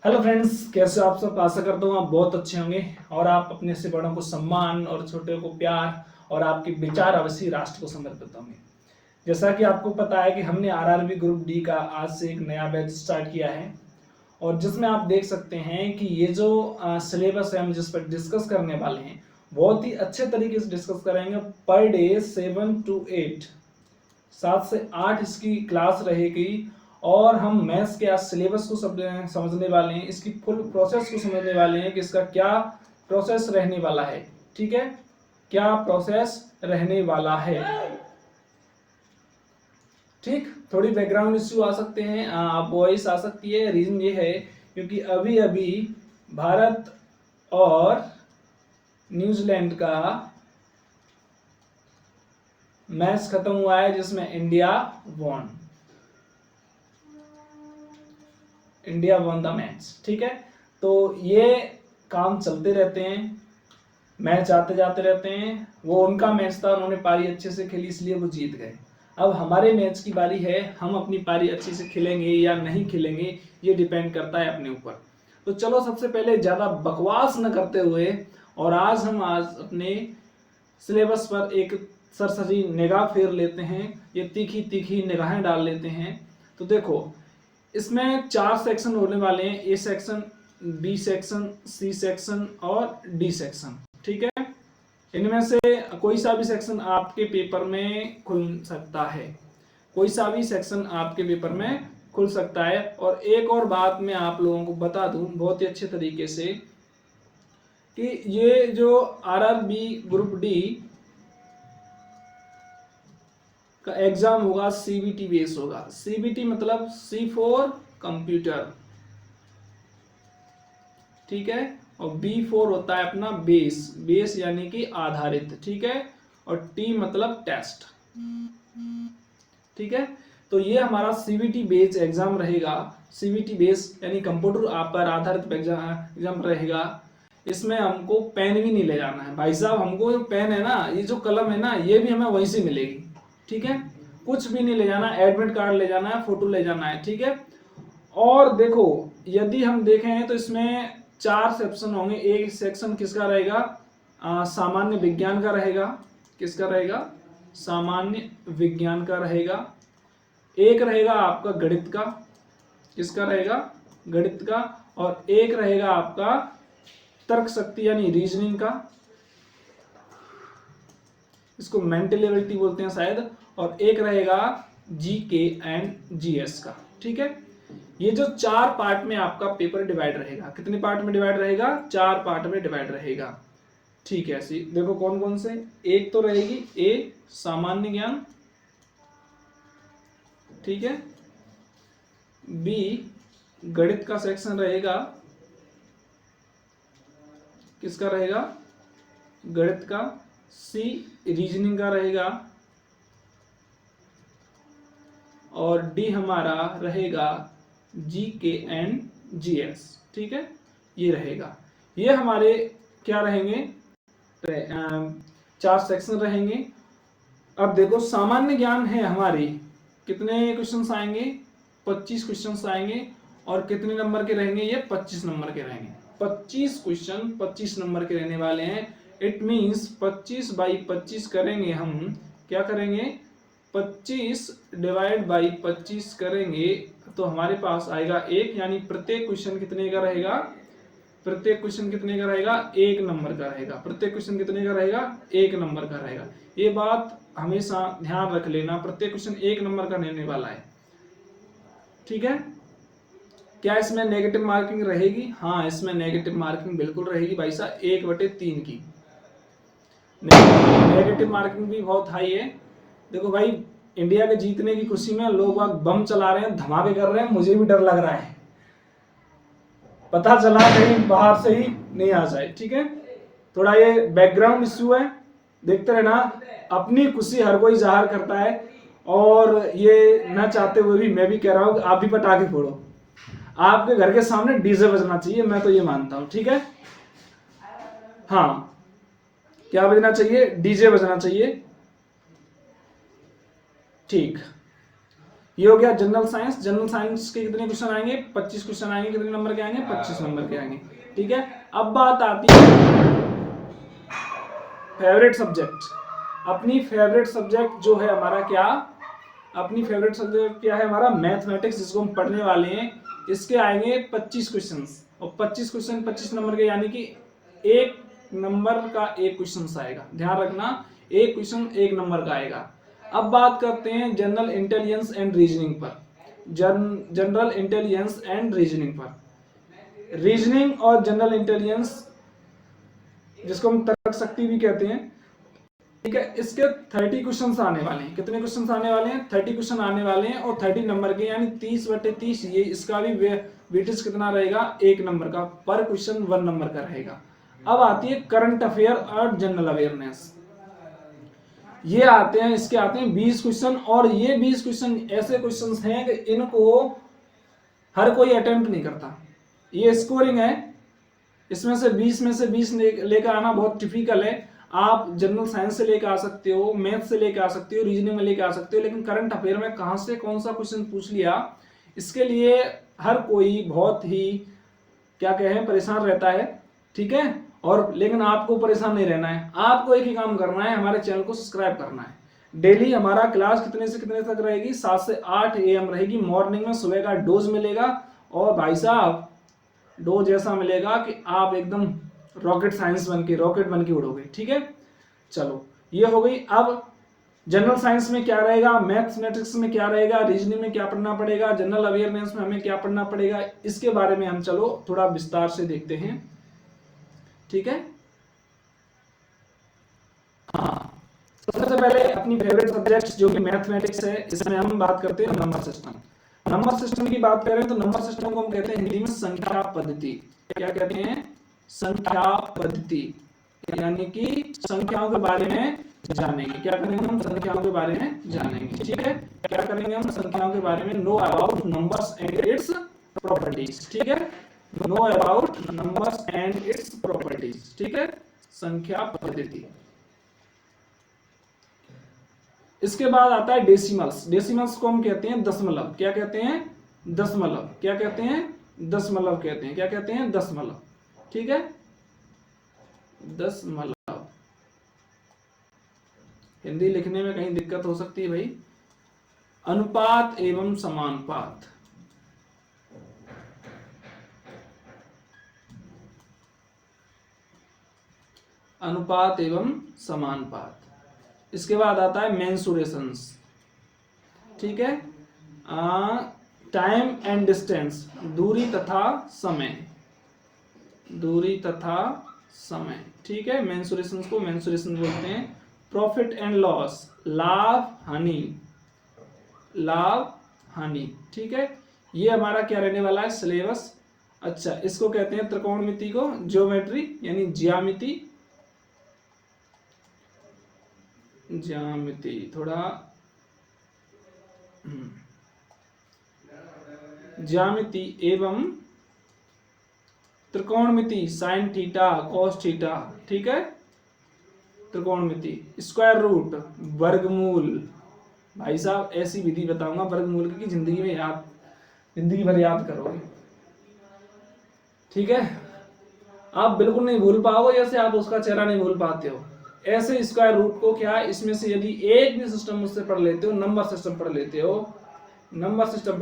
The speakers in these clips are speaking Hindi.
हेलो फ्रेंड्स, कैसे हो आप सब। आशा करता हूँ आप बहुत अच्छे होंगे और आप अपने से बड़ों को सम्मान और छोटे को प्यार और आपके विचार अवश्य राष्ट्र को समर्पित होंगे। जैसा कि आपको पता है कि हमने आरआरबी ग्रुप डी का आज से एक नया बैच स्टार्ट किया है और जिसमें आप देख सकते हैं कि ये जो सिलेबस है हम जिस पर डिस्कस करने वाले हैं बहुत ही अच्छे तरीके से डिस्कस करेंगे। पर डे 7 to 8 7 से 8 इसकी क्लास रहेगी और हम मैथ्स के आज सिलेबस को समझने वाले हैं, इसकी फुल प्रोसेस को समझने वाले हैं कि इसका क्या प्रोसेस रहने वाला है। ठीक है, क्या प्रोसेस रहने वाला है। ठीक, थोड़ी बैकग्राउंड इश्यू आ सकते हैं, वॉइस आ सकती है। रीजन ये है क्योंकि अभी अभी भारत और न्यूजीलैंड का मैच खत्म हुआ है जिसमें इंडिया वॉन द मैच। ठीक है, तो ये काम चलते रहते हैं, मैच आते जाते रहते हैं। वो उनका मैच था, उन्होंने पारी अच्छे से खेली इसलिए वो जीत गए। अब हमारे मैच की बारी है, हम अपनी पारी अच्छे से खेलेंगे या नहीं खेलेंगे ये डिपेंड करता है अपने ऊपर। तो चलो सबसे पहले ज़्यादा बकवास न करते हुए और आज अपने सिलेबस पर एक सरसरी निगाह फेर लेते हैं, ये तीखी तीखी निगाहें डाल लेते हैं। तो देखो, इसमें 4 सेक्शन होने वाले हैं, A section, B section, C section और डी सेक्शन। ठीक है, इनमें से कोई सा भी सेक्शन आपके पेपर में खुल सकता है, कोई सा भी सेक्शन आपके पेपर में खुल सकता है। और एक और बात मैं आप लोगों को बता दूं बहुत ही अच्छे तरीके से कि ये जो आरआरबी ग्रुप डी का एग्जाम होगा सीबीटी बेस होगा। सीबीटी मतलब सी फॉर कंप्यूटर, ठीक है, और बी फोर होता है अपना बेस, बेस यानी कि आधारित। ठीक है, और टी मतलब टेस्ट। ठीक है, तो ये हमारा सीबीटी बेस एग्जाम रहेगा। सीबीटी बेस यानी कंप्यूटर आप पर आधारित एग्जाम रहेगा। इसमें हमको पेन भी नहीं ले जाना है भाई साहब, हमको जो पेन है ना, ये जो कलम है ना, ये भी हमें वहीं से मिलेगी। ठीक है, कुछ भी नहीं ले जाना, एडमिट कार्ड ले जाना है, फोटो ले जाना है। ठीक है, और देखो यदि हम देखें तो इसमें 4 सेक्शन होंगे। एक सेक्शन किसका रहेगा, सामान्य विज्ञान का रहेगा। किसका रहेगा, सामान्य विज्ञान का रहेगा। एक रहेगा आपका गणित का, किसका रहेगा, गणित का। और एक रहेगा आपका तर्क शक्ति यानी रीजनिंग का, इसको मेंटल एबिलिटी बोलते हैं शायद। और एक रहेगा जीके एंड जीएस का। ठीक है, ये जो 4 पार्ट में आपका पेपर डिवाइड रहेगा। कितने पार्ट में डिवाइड रहेगा, 4 पार्ट में डिवाइड रहेगा। ठीक है, ऐसी देखो कौन कौन से। एक तो रहेगी ए सामान्य ज्ञान, ठीक है, बी गणित का सेक्शन रहेगा, किसका रहेगा, गणित का। सी रीजनिंग का रहेगा और डी हमारा रहेगा जीके एंड जीएस। ठीक है, ये रहेगा। ये हमारे क्या रहेंगे, 4 सेक्शन रहेंगे। अब देखो सामान्य ज्ञान है हमारी, कितने क्वेश्चंस आएंगे, 25 क्वेश्चंस आएंगे। और कितने नंबर के रहेंगे, ये 25 नंबर के रहेंगे। 25 क्वेश्चन 25 नंबर के रहने वाले हैं। इट मींस 25 बाई 25 करेंगे हम, क्या करेंगे, 25 डिवाइड बाई 25 करेंगे तो हमारे पास आएगा 1, यानी प्रत्येक क्वेश्चन कितने का रहेगा, प्रत्येक क्वेश्चन कितने का रहेगा, 1 नंबर का रहेगा। प्रत्येक क्वेश्चन कितने का रहेगा, 1 नंबर का रहेगा। ये बात हमेशा ध्यान रख लेना, प्रत्येक क्वेश्चन 1 नंबर का रहने वाला है। ठीक है, क्या इसमें नेगेटिव मार्किंग रहेगी, हाँ इसमें नेगेटिव मार्किंग बिल्कुल रहेगी भाई साहब, 1/3 की नेगेटिव मार्किंग भी बहुत हाई है। देखो भाई, इंडिया के जीतने की खुशी में लोग बम चला रहे हैं, धमाके कर रहे हैं, मुझे भी डर लग रहा है, पता चला कहीं बाहर से ही नहीं आ जाए। ठीक है, थोड़ा ये बैकग्राउंड इश्यू है, देखते रहना। अपनी खुशी हर कोई जाहिर करता है और ये न चाहते हुए भी मैं भी कह रहा हूँ आप भी पटाखे फोड़ो। आपके घर के सामने डीजे बजना चाहिए, मैं तो ये मानता हूँ। ठीक है, हाँ क्या बजना चाहिए, डीजे बजना चाहिए। ठीक, ये हो गया जनरल साइंस। जनरल साइंस के कितने क्वेश्चन आएंगे? 25 क्वेश्चन आएंगे। कितने नंबर के आएंगे? 25 नंबर के आएंगे। ठीक है, अब बात आती है फेवरेट सब्जेक्ट। अपनी फेवरेट सब्जेक्ट जो है हमारा क्या, अपनी फेवरेट सब्जेक्ट क्या है हमारा? मैथमेटिक्स, जिसको हम पढ़ने वाले हैं। इसके आएंगे 25 क्वेश्चन, और 25 क्वेश्चन 25 नंबर के, यानी कि एक नंबर का एक क्वेश्चन आएगा। ध्यान रखना, एक क्वेश्चन एक नंबर का आएगा। अब बात करते हैं जनरल इंटेलिजेंस एंड रीजनिंग पर। जनरल इंटेलिजेंस एंड रीजनिंग पर, रीजनिंग और जनरल इंटेलिजेंस, जिसको हम तर्क शक्ति भी कहते हैं। ठीक है, इसके 30 क्वेश्चन आने वाले हैं। कितने क्वेश्चन आने वाले हैं? 30 क्वेश्चन आने वाले हैं, और 30 नंबर के, यानी 30/30। ये इसका भी वेटेज कितना रहेगा? 1 नंबर का। पर क्वेश्चन 1 नंबर का रहेगा। अब आती है करंट अफेयर और जनरल अवेयरनेस। ये आते हैं, इसके आते हैं 20 क्वेश्चन, और ये 20 क्वेश्चन ऐसे क्वेश्चन हैं कि इनको हर कोई अटेम्प्ट नहीं करता। ये स्कोरिंग है, इसमें से 20 में से 20 लेकर आना बहुत टिपिकल है। आप जनरल साइंस से लेकर आ सकते हो, मैथ से लेकर आ सकते हो, रीजनिंग में लेकर आ सकते हो, लेकिन करंट अफेयर में कहां से कौन सा क्वेश्चन पूछ लिया, इसके लिए हर कोई बहुत ही क्या कहें परेशान रहता है। ठीक है, और लेकिन आपको परेशान नहीं रहना है। आपको एक ही काम करना है, हमारे चैनल को सब्सक्राइब करना है। डेली हमारा क्लास कितने से कितने तक रहेगी? 7 से 8 AM रहेगी। मॉर्निंग में सुबह का डोज मिलेगा, और भाई साहब डोज ऐसा मिलेगा कि आप एकदम रॉकेट बन के उड़ोगे। ठीक है, चलो ये हो गई। अब जनरल साइंस में क्या रहेगा, मैथमेटिक्स में क्या रहेगा, रीजनिंग में क्या पढ़ना पड़ेगा, जनरल अवेयरनेस में हमें क्या पढ़ना पड़ेगा, इसके बारे में हम चलो थोड़ा विस्तार से देखते हैं। ठीक है, हाँ, सबसे पहले अपनी फेवरेट सब्जेक्ट जो कि मैथमेटिक्स है, इसमें हम बात करते हैं नंबर सिस्टम। नंबर सिस्टम की बात करें तो नंबर सिस्टम को हम कहते हैं हिंदी में संख्या पद्धति। क्या कहते हैं? संख्या पद्धति, यानी कि संख्याओं के बारे में जानेंगे। क्या करेंगे हम? संख्याओं के बारे में जानेंगे। ठीक है, क्या करेंगे हम? संख्याओं के बारे में, know about numbers and its properties. ठीक है, know about numbers and its properties. ठीक है, संख्या पद्धति। इसके बाद आता है डेसिमल्स। डेसिमल्स को हम कहते हैं दशमलव। क्या कहते हैं? दशमलव। क्या कहते हैं? दशमलव कहते हैं। क्या कहते हैं? दशमलव। ठीक है, दशमलव। हिंदी लिखने में कहीं दिक्कत हो सकती है भाई। अनुपात एवं समानुपात। अनुपात एवं समानुपात। इसके बाद आता है मेंसुरेशंस। ठीक है, टाइम एंड डिस्टेंस, दूरी तथा समय। दूरी तथा समय। ठीक है, मेंसुरेशंस को मेंसुरेशन बोलते हैं। प्रॉफिट एंड लॉस, लाभ हानि। लाभ हानि। ठीक है, ये हमारा क्या रहने वाला है? सिलेबस। अच्छा, इसको कहते हैं त्रिकोणमिति को ज्योमेट्री, यानी ज्यामिति। ज्यामिति थोड़ा ज्यामिति एवं त्रिकोणमिति, साइन थीटा कॉस थीटा। ठीक है, त्रिकोणमिति। स्क्वायर रूट, वर्गमूल। भाई साहब ऐसी विधि बताऊंगा वर्गमूल की जिंदगी भर याद करोगे। ठीक है, आप बिल्कुल नहीं भूल पाओगे, जैसे आप उसका चेहरा नहीं भूल पाते हो। ऐसे स्क्वायर रूट को क्या, इसमें से यदि एक भी सिस्टम मुझसे पढ़ लेते हो, नंबर सिस्टम पढ़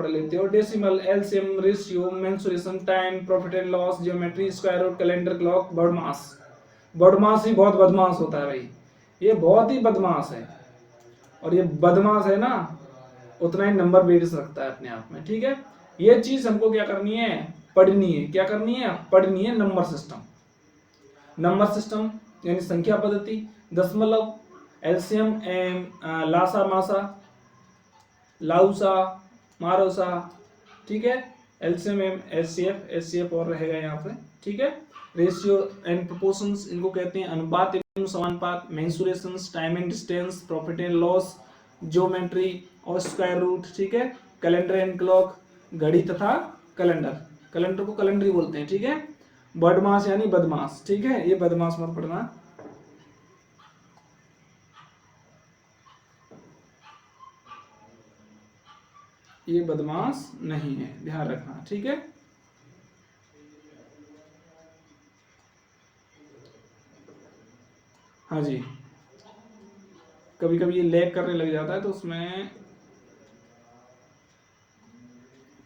लेते हो, decimal, LCM, ratio, mensuration, time, profit and loss, geometry, square root, calendar, clock, BODMAS. BODMAS ही बहुत बदमाश होता है भाई, ये बहुत ही बदमाश है, और ये बदमाश है ना, उतना ही नंबर बेस रखता है अपने आप में। ठीक है, ये चीज हमको क्या करनी है? पढ़नी है। क्या करनी है? पढ़नी है नंबर सिस्टम। नंबर सिस्टम यानी संख्या पद्धति, दशमलव, एलसीएम एम, लासा मासा, लाउसा, मारोसा। ठीक है, एलसीएम एम, एचसीएफ और रहेगा यहाँ पे। ठीक है, रेशियो एंड प्रोपोर्शंस, इनको कहते हैं अनुपात एवं समानुपात। Mensurations, time and distance, profit and loss, geometry और स्क्वायर रूट। ठीक है, कैलेंडर एंड क्लॉक, घड़ी तथा कैलेंडर। कैलेंडर को कैलेंडर ही बोलते हैं। ठीक है, बदमाश यानी बदमाश। ठीक है, ये बदमाश मत पढ़ना। ये बदमाश नहीं है, ध्यान रखना, ठीक है। हाँ जी, कभी कभी ये लैग करने लग जाता है तो उसमें,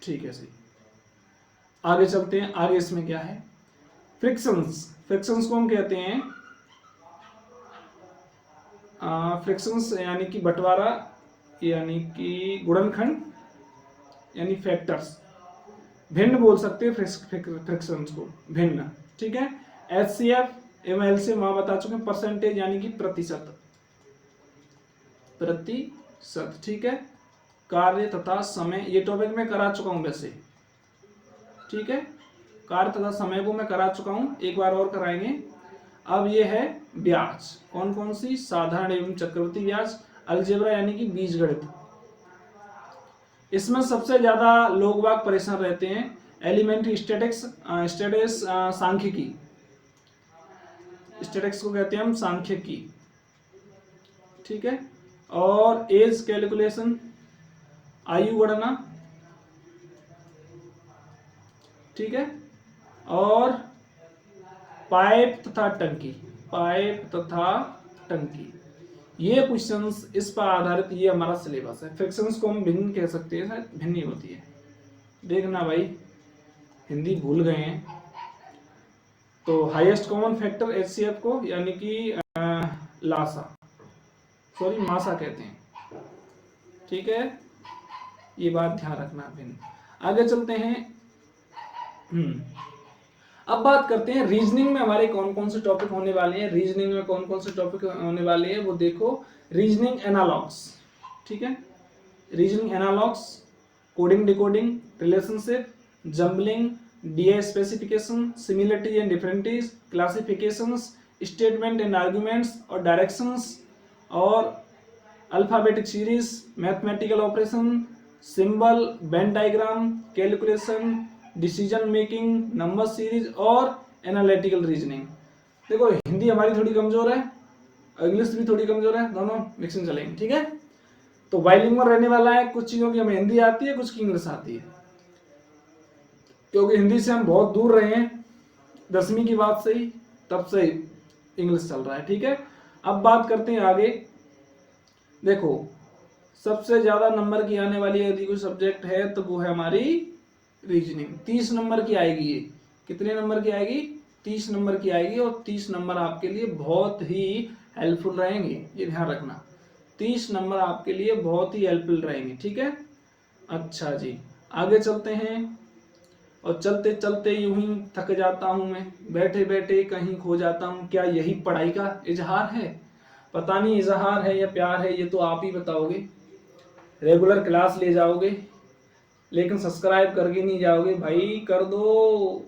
ठीक है सही। आगे चलते हैं, आगे इसमें क्या है, फ्रिक्शंस। फ्रिक्शंस को हम कहते हैं फ्रिक्शंस यानी कि बंटवारा, यानी कि गुणनखंड, यानी फैक्टर्स। भिन्न बोल सकते हैं फ्रिक्शंस को, भिन्न, ठीक है। एचसीएफ एवं एलसीएम वहां बता चुके हैं, परसेंटेज यानी कि प्रतिशत, प्रतिशत, ठीक है। कार्य तथा समय, ये टॉपिक मैं करा चुका हूं वैसे, ठीक है। कार्य तथा समय को मैं करा चुका हूं, एक बार और कराएंगे। अब ये है ब्याज, कौन कौन सी, साधारण एवं चक्रवृद्धि ब्याज, अलजेब्रा यानी कि बीजगणित। इसमें सबसे ज्यादा लोग बाग परेशान रहते हैं, एलिमेंट्री स्टैटिक्स, स्टैटिक्स सांख्यिकी, स्टैटिक्स को कहते हैं हम सांख्यिकी, ठीक है। और एज कैलकुलेशन, आयु गणना, ठीक है। और पाइप तथा टंकी, पाइप तथा टंकी, ये क्वेश्चंस इस पर आधारित, ये हमारा सिलेबस है। फ्रिक्शंस को हम भिन्न कह सकते हैं, शायद भिन्न ही होती है। देखना भाई, हिंदी भूल गए हैं तो हाईएस्ट कॉमन फैक्टर एचसीएफ को, यानी कि लासा, सॉरी मासा कहते हैं, ठीक है। ये बात ध्यान रखना भिन्न। आगे चलते हैं। अब बात करते हैं रीजनिंग में हमारे कौन कौन से टॉपिक होने वाले हैं। रीजनिंग में कौन कौन से टॉपिक होने वाले हैं वो देखो। रीजनिंग एनालॉग्स, ठीक है। Reasoning analogues, coding decoding, relationship, jumbling, DI specification, similarity and differences, classifications, statement and arguments और डायरेक्शंस, और alphabetic series, mathematical operation, symbol, Venn diagram, calculation, decision making, number series और एनालिटिकल रीजनिंग। देखो हिंदी हमारी थोड़ी कमजोर है, इंग्लिश भी थोड़ी कमजोर है, दोनों मिक्सिंग चलेंगे, ठीक है। तो बाइलिंगुअल रहने वाला है, कुछ चीजों की हमें हिंदी आती है, कुछ की इंग्लिश आती है, क्योंकि हिंदी से हम बहुत दूर रहे हैं 10वीं की बात से ही, तब से इंग्लिश चल रहा है, ठीक है। अब बात करते हैं आगे। देखो सबसे ज्यादा नंबर की आने वाली यदि कोई सब्जेक्ट है तो वो है हमारी रीजनिंग। 30 नंबर की आएगी ये, कितने नंबर की आएगी, 30 नंबर की आएगी, और 30 नंबर आपके लिए बहुत ही हेल्पफुल रहेंगे, ये ध्यान रखना। 30 नंबर आपके लिए बहुत ही हेल्पफुल रहेंगे, ठीक है। अच्छा जी, आगे चलते हैं। और चलते चलते यूं ही थक जाता हूं मैं, बैठे बैठे कहीं खो जाता हूं, क्या यही पढ़ाई का इजहार है। पता नहीं इजहार है या प्यार है, ये तो आप ही बताओगे। रेगुलर क्लास ले जाओगे लेकिन सब्सक्राइब करके नहीं जाओगे, भाई कर दो,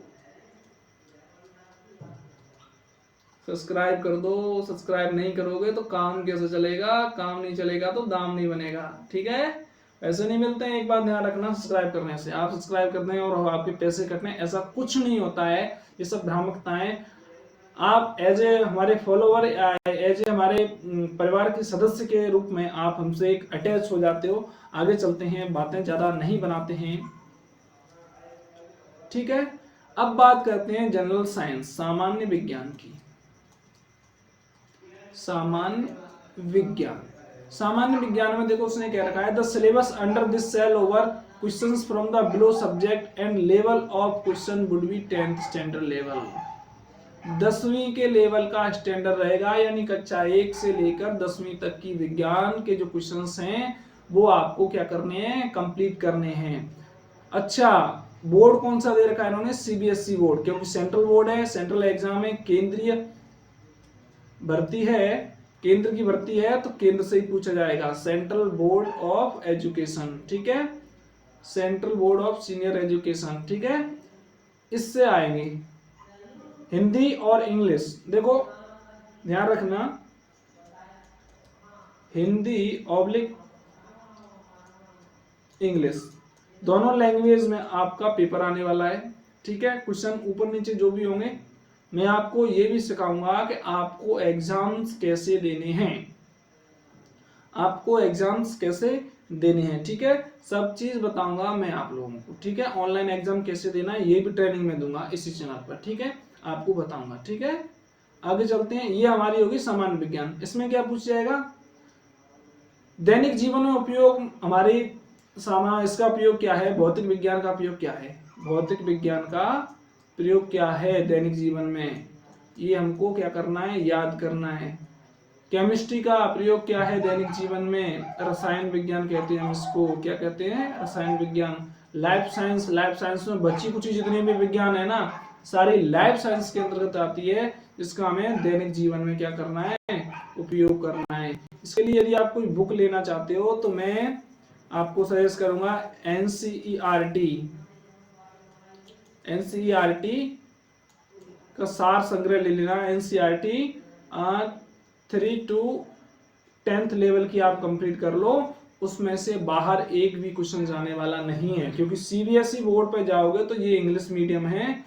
सब्सक्राइब कर दो। सब्सक्राइब नहीं करोगे तो काम कैसे चलेगा, काम नहीं चलेगा तो दाम नहीं बनेगा, ठीक है। पैसे नहीं मिलते हैं, एक बात ध्यान रखना, सब्सक्राइब करने से। आप सब्सक्राइब करते हैं और आपके पैसे कटने, ऐसा कुछ नहीं होता है, ये सब भ्रामकताएं। आप एज ए हमारे फॉलोवर, एज ए हमारे परिवार के सदस्य के रूप में आप हमसे एक अटैच हो जाते हो। आगे चलते हैं, बातें ज्यादा नहीं बनाते हैं, ठीक है। अब बात करते हैं जनरल साइंस, सामान्य विज्ञान की। सामान्य विज्ञान, सामान्य विज्ञान में देखो उसने क्या रखा है, the syllabus under this shall cover questions from the below subject and level of question would be 10th standard level. 10वीं के लेवल का स्टैंडर्ड रहेगा, यानी कक्षा 1 से लेकर 10वीं तक की विज्ञान के जो क्वेश्चंस हैं वो आपको क्या करने हैं, कंप्लीट करने हैं। अच्छा, बोर्ड कौन सा दे रखा है इन्होंने, सीबीएसई बोर्ड, क्योंकि सेंट्रल बोर्ड है, सेंट्रल एग्जाम है, केंद्रीय भर्ती है, केंद्र की भर्ती है तो केंद्र से ही पूछा जाएगा। सेंट्रल बोर्ड ऑफ एजुकेशन, ठीक है, central board of senior education, ठीक है, इससे आएंगे। हिंदी और इंग्लिश, देखो ध्यान रखना, हिंदी ऑब्लिक इंग्लिश दोनों लैंग्वेज में आपका पेपर आने वाला है, ठीक है। क्वेश्चन ऊपर नीचे जो भी होंगे, मैं आपको ये भी सिखाऊंगा कि आपको एग्जाम्स कैसे देने हैं, आपको एग्जाम्स कैसे देनी है, ठीक है। सब चीज बताऊंगा मैं आप लोगों को, ठीक है। ऑनलाइन एग्जाम कैसे देना है ये भी ट्रेनिंग में दूंगा इसी चैनल पर, ठीक है, आपको बताऊंगा, ठीक है। आगे चलते हैं, ये हमारी होगी सामान्य विज्ञान। इसमें क्या पूछ जाएगा, दैनिक जीवन में उपयोग हमारी इसका उपयोग क्या है, भौतिक विज्ञान का उपयोग क्या है, भौतिक विज्ञान का प्रयोग क्या है दैनिक जीवन में, ये हमको क्या करना है, याद करना है। केमिस्ट्री का प्रयोग क्या है दैनिक जीवन में, रसायन विज्ञान कहते हैं हम इसको, क्या कहते हैं, रसायन विज्ञान। लाइफ साइंस, लाइफ साइंस में बची कुछ जितने भी विज्ञान है ना, सारी लाइफ साइंस के अंतर्गत आती है, जिसका हमें दैनिक जीवन में क्या करना है, उपयोग करना है। इसके लिए यदि आप कोई बुक लेना चाहते हो तो मैं आपको सजेस्ट करूंगा एनसीईआरटी, एनसीईआरटी का सार संग्रह ले लेना। एनसीईआरटी 3 to 10th लेवल की आप कंप्लीट कर लो, उसमें से बाहर एक भी क्वेश्चन जाने वाला नहीं है, क्योंकि सीबीएसई बोर्ड पे जाओगे तो ये इंग्लिश मीडियम है,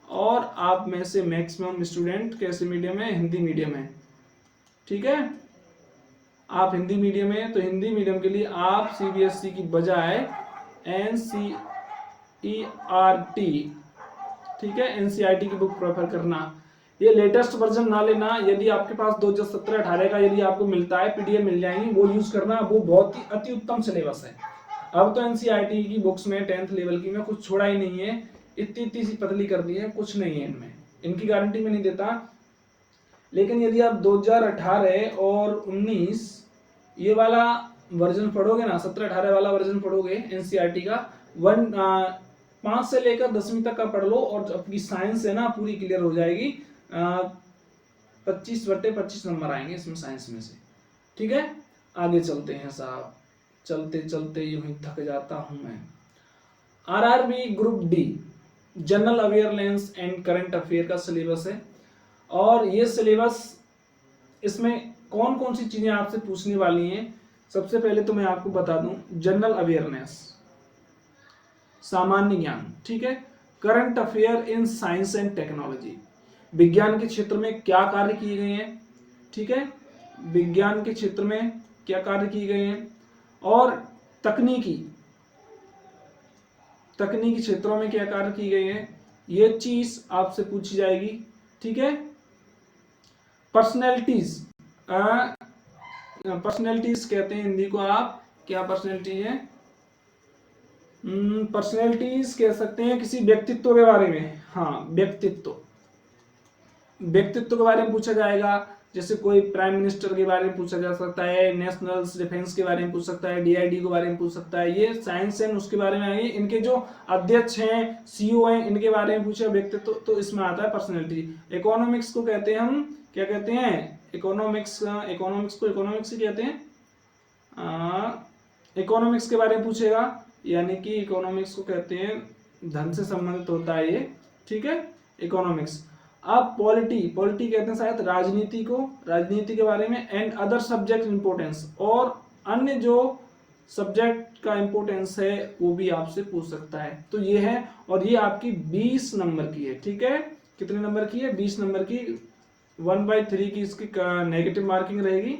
और आप में से मैक्सिमम स्टूडेंट कैसे मीडियम है, हिंदी मीडियम है, ठीक है। आप हिंदी मीडियम है तो हिंदी मीडियम के लिए आप सीबीएसई की बजाय एनसीईआरटी, ठीक है, एनसीईआरटी की बुक प्रेफर करना। ये लेटेस्ट वर्जन ना लेना, यदि आपके पास 2017-18 का यदि आपको मिलता है, पीडीएफ मिल जाएंगी, वो यूज करना, वो बहुत ही अति उत्तम सिलेबस है। अब तो एनसीईआरटी की बुक्स में 10th लेवल की में कुछ छोड़ा ही नहीं है, इतनी इतनी सी पतली कर दी है, कुछ नहीं है इनमें, इनकी गारंटी में नहीं देता। लेकिन यदि आप 2018 और 19 ये वाला वर्जन पढ़ोगे ना, 17-18 वाला वर्जन पढ़ोगे एनसीईआरटी का, 5 से लेकर 10वीं तक का पढ़ लो, और आपकी साइंस है ना पूरी क्लियर हो जाएगी। 25/25 नंबर आएंगे इसमें साइंस में से, ठीक है। आगे चलते हैं साहब, चलते चलते यूं ही थक जाता हूं मैं। RRB group D general awareness and current affair का सिलेबस है, और ये सिलेबस, इसमें कौन कौन सी चीजें आपसे पूछने वाली हैं। सबसे पहले तो मैं आपको बता दूं, जनरल अवेयरनेस सामान्य ज्ञान, ठीक है। Current affair in science and technology, विज्ञान के क्षेत्र में क्या कार्य किए गए हैं, ठीक है, विज्ञान के क्षेत्र में क्या कार्य किए गए हैं, और तकनीकी क्षेत्रों में क्या कार्य किए गए हैं, ये चीज आपसे पूछी जाएगी, ठीक है। पर्सनैलिटीज, पर्सनैलिटीज कहते हैं हिंदी को आप, क्या पर्सनैलिटी है, पर्सनैलिटीज कह सकते हैं किसी व्यक्तित्व के बारे में, हाँ व्यक्तित्व के बारे में पूछा जाएगा। जैसे कोई प्राइम मिनिस्टर के बारे में पूछा जा सकता है, नेशनल डिफेंस के बारे में पूछ सकता है, डीआईडी के बारे में पूछ सकता है, ये साइंस एंड उसके बारे में आएंगे। इनके जो अध्यक्ष हैं, सीईओ हैं, इनके बारे में पूछा व्यक्तित्व, तो इसमें आता है पर्सनैलिटी। इकोनॉमिक्स को कहते हैं हम, क्या कहते हैं, इकोनॉमिक्स को इकोनॉमिक्स ही कहते हैं, इकोनॉमिक्स के बारे में पूछेगा, यानी कि इकोनॉमिक्स को कहते हैं धन से संबंधित होता है ये, ठीक है, इकोनॉमिक्स। अब पॉलिटी कहते हैं शायद राजनीति को, राजनीति के बारे में, एंड अदर सब्जेक्ट इंपोर्टेंस, और अन्य जो सब्जेक्ट का इंपोर्टेंस है वो भी आपसे पूछ सकता है। तो ये है, और ये आपकी 20 नंबर की है, ठीक है। कितने नंबर की है, 20 नंबर की। 1/3 की इसकी नेगेटिव मार्किंग रहेगी,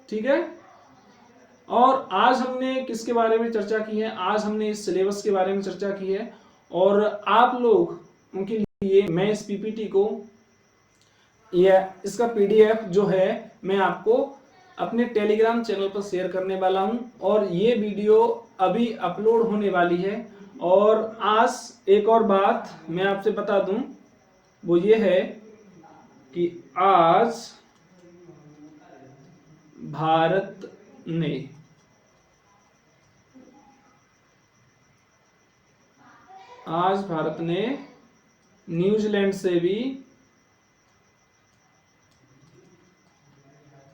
ठीक है। और आज हमने किसके बारे में चर्चा की है, आज हमने इस सिलेबस के बारे में चर्चा की है, और आप लोग उनके लिए मैं इस पीपीटी को, या इसका पीडीएफ जो है, मैं आपको अपने टेलीग्राम चैनल पर शेयर करने वाला हूं, और ये वीडियो अभी अपलोड होने वाली है। और आज एक और बात मैं आपसे बता दूं, वो ये है कि आज भारत ने न्यूजीलैंड से भी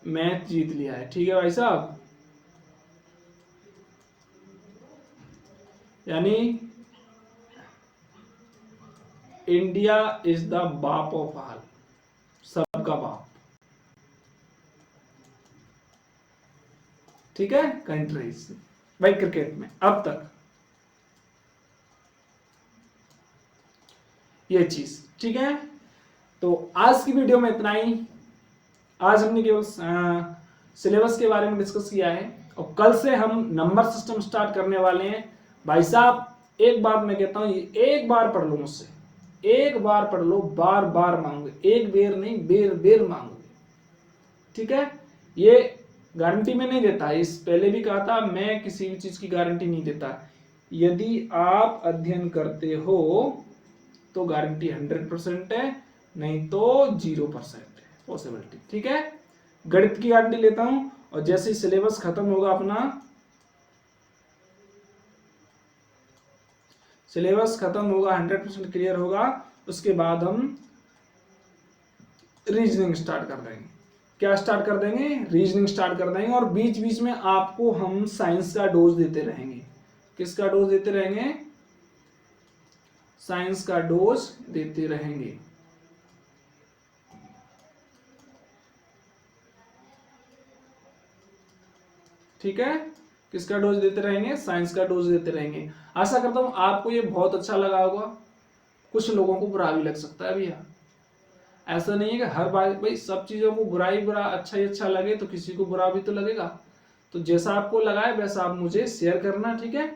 मैच जीत लिया है, ठीक है भाई साहब। यानी इंडिया इज द बाप ऑफ ऑल, सबका बाप, ठीक है, कंट्रीज भाई क्रिकेट में अब तक, ये चीज, ठीक है। तो आज की वीडियो में इतना ही। आज हमने केवल सिलेबस के बारे में डिस्कस किया है और कल से हम नंबर सिस्टम स्टार्ट करने वाले हैं। भाई साहब एक बात मैं कहता हूँ, एक बार पढ़ लो मुझसे, एक बार पढ़ लो, बार बार मांगोगे, एक बेर नहीं बेर बेर मांगोगे, ठीक है। ये गारंटी में नहीं देता, इस पहले भी कहा था, मैं किसी भी चीज की गारंटी नहीं देता। यदि आप अध्ययन करते हो तो गारंटी 100% है, नहीं तो 0% है पॉसिबिलिटी, ठीक है। गणित की गारंटी लेता हूं और जैसे ही सिलेबस खत्म होगा अपना, सिलेबस खत्म होगा, 100% क्लियर होगा, उसके बाद हम रीजनिंग स्टार्ट कर देंगे। क्या स्टार्ट कर देंगे? रीजनिंग स्टार्ट कर देंगे। और बीच बीच में आपको हम साइंस का डोज देते रहेंगे। किसका डोज देते रहेंगे? साइंस का डोज देते रहेंगे, ठीक है। किसका डोज देते रहेंगे? साइंस का डोज देते रहेंगे। आशा करता हूं आपको ये बहुत अच्छा लगा होगा। कुछ लोगों को बुरा भी लग सकता है भैया, ऐसा नहीं है कि हर बार भाई सब चीजों को बुरा ही बुरा, अच्छा ही अच्छा लगे, तो किसी को बुरा भी तो लगेगा। तो जैसा आपको लगा है वैसा आप मुझे शेयर करना, ठीक है।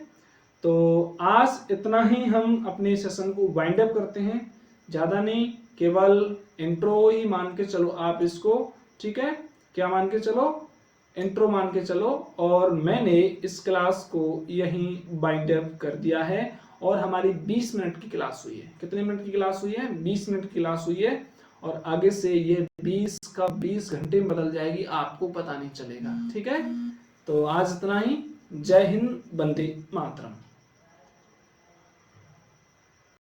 तो आज इतना ही हम अपने सेशन को वाइंड अप करते हैं, ज्यादा नहीं, केवल इंट्रो ही मान के चलो आप इसको, ठीक है। क्या मान के चलो? इंट्रो मान के चलो। और मैंने इस क्लास को यहीं वाइंड अप कर दिया है और हमारी 20 मिनट की क्लास हुई है। कितने मिनट की क्लास हुई है? 20 मिनट की क्लास हुई है और आगे से ये 20 का 20 घंटे में बदल जाएगी, आपको पता नहीं चलेगा, ठीक है। तो आज इतना ही। जय हिंद, वंदे मातरम।